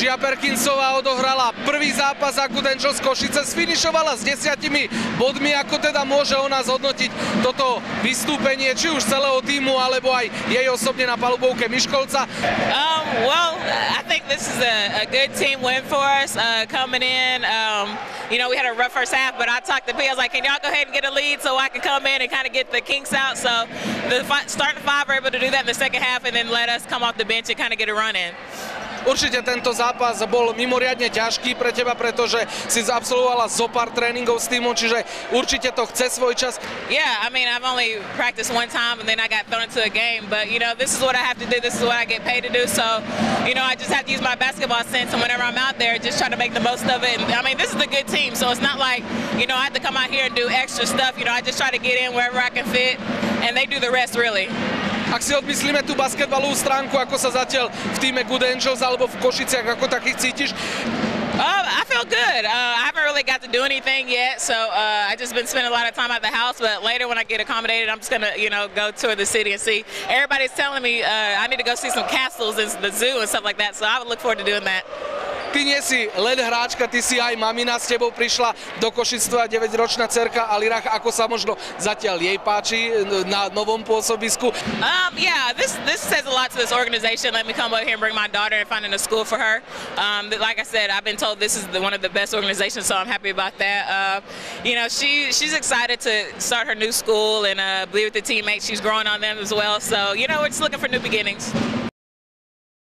Žia Perkinsová odohrala prvý zápas za Good Angels Košice, sfinišovala s 10 bodmi, ako teda môže ona zhodnotiť toto vystúpenie, či už celého týmu, alebo aj jej osobne na palubovke Miškolca. Well, I think this is a good team win for us coming in. You know, we had a rough first half, but I talked to P. I was like, can y'all go ahead and get a lead so I can come in and kind of get the kinks out? So the starting five were able to do that in the second half and then let us come off the bench and kind of get a run in. Určite tento zápas bol mimoriadne ťažký pre teba, pretože si absolvovala zo pár tréningov s týmom, čiže určite to chce svoj čas. Yeah, I mean, I've only practiced one time and then I got thrown into a game, but you know, this is what I have to do, this is what I get paid to do, so you know, I just have to use my basketball sense, and whenever I'm out there, just try to make the most of it. And I mean, this is a good team, so it's not like, you know, I have to come out here and do extra stuff, you know, I just try to get in wherever I can fit, and they do the rest really. Ak si odmyslíme tú basketbalovú stránku, ako sa zatiaľ v týme Good Angels alebo v Košiciach, ako takých cítiš? I feel good. I haven't really got to do anything yet, so I just been spending a lot of time at the house. But later, when I get accommodated, I'm just gonna, you know, go tour the city and see. Everybody's telling me I need to go see some castles and the zoo and stuff like that. So I would look forward to doing that. Ty nie si len hráčka, ty si aj mamina, s tebou prišla do Košic tvoja 9-ročná dcerka Alirah, ako sa možno zatiaľ jej páči na novom pôsobisku? Yeah, this says a lot to this organization. Let me come over here and bring my daughter and finding a school for her. Like I said, I've been told this is one of the best organizations, so I'm happy about that. You know, she's excited to start her new school and be with the teammates. She's growing on them as well. So, you know, we're just looking for new beginnings.